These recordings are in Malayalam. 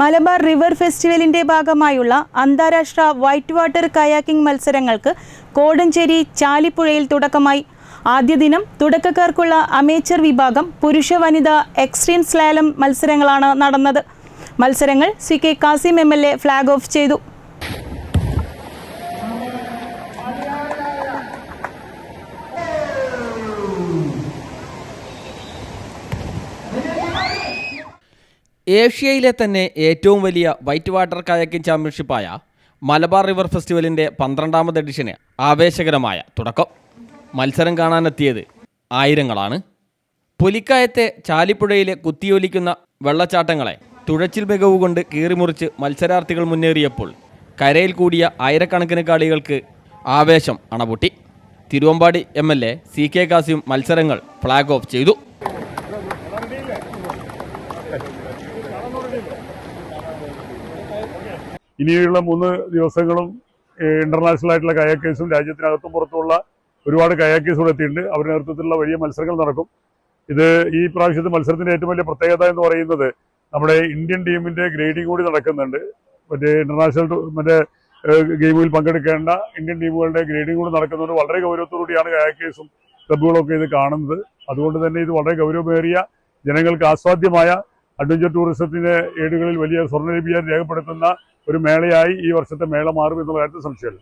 മലബാർ റിവർ ഫെസ്റ്റിവലിന്റെ ഭാഗമായുള്ള അന്താരാഷ്ട്ര വൈറ്റ് വാട്ടർ കയാക്കിംഗ് മത്സരങ്ങൾക്ക് കോടഞ്ചേരി ചാലിപ്പുഴയിൽ തുടക്കമായി. ആദ്യ ദിനം തുടക്കക്കാർക്കുള്ള അമേച്ചർ വിഭാഗം പുരുഷ വനിതാ എക്സ്ട്രീം സ്ലാലം മത്സരങ്ങളാണ് നടന്നത്. മത്സരങ്ങൾ CK Kasim MLA flag off ചെയ്തു. ഏഷ്യയിലെ തന്നെ ഏറ്റവും വലിയ വൈറ്റ് വാട്ടർ കയാക്കിംഗ് ചാമ്പ്യൻഷിപ്പായ മലബാർ റിവർ ഫെസ്റ്റിവലിൻ്റെ 12ാമത് എഡിഷന് ആവേശകരമായ തുടക്കം. മത്സരം കാണാനെത്തിയത് ആയിരങ്ങളാണ്. പുലിക്കയത്തെ ചാലിപ്പുഴയിലെ കുത്തിയൊലിക്കുന്ന വെള്ളച്ചാട്ടങ്ങളെ തുഴച്ചിൽ മികവ് കൊണ്ട് കീറിമുറിച്ച് മത്സരാർത്ഥികൾ മുന്നേറിയപ്പോൾ കരയിൽ കൂടിയ ആയിരക്കണക്കിന് കളികൾക്ക് ആവേശം അണപൊട്ടി. തിരുവമ്പാടി MLA CK കാസിം മത്സരങ്ങൾ ഫ്ലാഗ് ഓഫ് ചെയ്തു. ഇനിയുള്ള 3 ദിവസങ്ങളും ഇന്റർനാഷണൽ ആയിട്ടുള്ള കയാക്കേഴ്സും രാജ്യത്തിനകത്തും പുറത്തുള്ള ഒരുപാട് കയാക്കേഴ്സ് ഇവിടെ എത്തിയിട്ടുണ്ട്. അവരുടെ നേതൃത്വത്തിലുള്ള വലിയ മത്സരങ്ങൾ നടക്കും. ഇത് ഈ പ്രാവശ്യത്തെ മത്സരത്തിന്റെ ഏറ്റവും വലിയ പ്രത്യേകത എന്ന് പറയുന്നത് നമ്മുടെ ഇന്ത്യൻ ടീമിന്റെ ഗ്രേഡിംഗ് കൂടി നടക്കുന്നുണ്ട്. ഇന്റർനാഷണൽ ഗെയിമിൽ പങ്കെടുക്കേണ്ട ഇന്ത്യൻ ടീമുകളുടെ ഗ്രേഡിംഗ് കൂടി നടക്കുന്നുണ്ട്. വളരെ ഗൗരവത്തോടുകൂടിയാണ് കയാക്കേഴ്സും ക്ലബ്ബുകളൊക്കെ ഇത് കാണുന്നത്. അതുകൊണ്ട് തന്നെ ഇത് വളരെ ഗൗരവമേറിയ ജനങ്ങൾക്ക് ആസ്വാദ്യമായ അഡ്വഞ്ചർ ടൂറിസത്തിന്റെ ഏടുകളിൽ വലിയ സ്വർണ്ണലിപിയായി രേഖപ്പെടുത്തുന്ന ഒരു മേളയായി ഈ വർഷത്തെ മേള മാറും എന്നുള്ള കാര്യത്തിൽ സംശയമില്ല.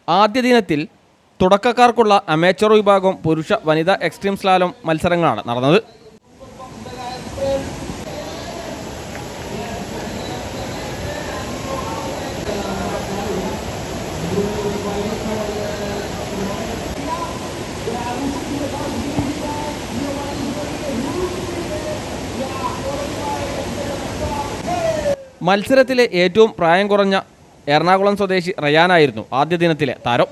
ആദ്യ ദിനത്തിൽ തുടക്കക്കാർക്കുള്ള അമേച്ചർ വിഭാഗം പുരുഷ വനിതാ എക്സ്ട്രീം സ്ലാലോം മത്സരങ്ങളാണ് നടന്നത്. മത്സരത്തിലെ ഏറ്റവും പ്രായം കുറഞ്ഞ എറണാകുളം സ്വദേശി റയാനായിരുന്നു ആദ്യ ദിനത്തിലെ താരം.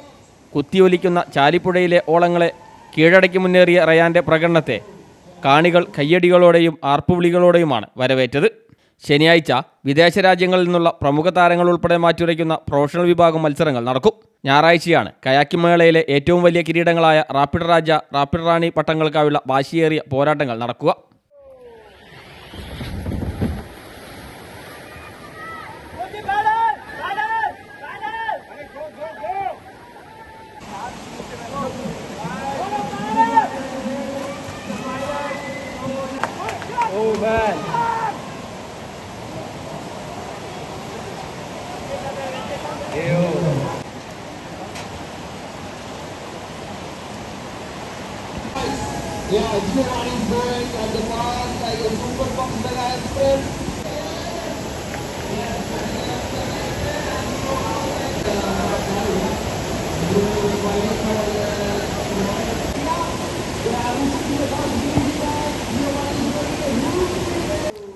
കുത്തിയൊലിക്കുന്ന ചാലിപ്പുഴയിലെ ഓളങ്ങളെ കീഴടക്കി മുന്നേറിയ റയാൻ്റെ പ്രകടനത്തെ കാണികൾ കയ്യടികളോടെയും ആർപ്പുവിളികളോടെയുമാണ് വരവേറ്റത്. ശനിയാഴ്ച വിദേശ രാജ്യങ്ങളിൽ നിന്നുള്ള പ്രമുഖ താരങ്ങൾ ഉൾപ്പെടെ മാറ്റുരയ്ക്കുന്ന പ്രൊഫഷണൽ വിഭാഗം മത്സരങ്ങൾ നടക്കും. ഞായറാഴ്ചയാണ് കയാക്കിംഗ് മേളയിലെ ഏറ്റവും വലിയ കിരീടങ്ങളായ റാപ്പിഡ് രാജ, റാപ്പിഡ് റാണി പട്ടങ്ങൾക്കായുള്ള വാശിയേറിയ പോരാട്ടങ്ങൾ നടക്കുക. Oh man. Ew. Yeah, it's running good at the pass like a super box that sprint.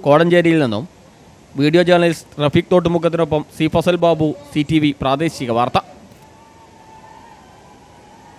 കോടഞ്ചേരിയിൽ നിന്നും വീഡിയോ ജേർണലിസ്റ്റ് റഫീഖ് തോട്ടുമുഖത്തിനൊപ്പം C ഫസൽ ബാബു, CTV പ്രാദേശിക വാർത്ത.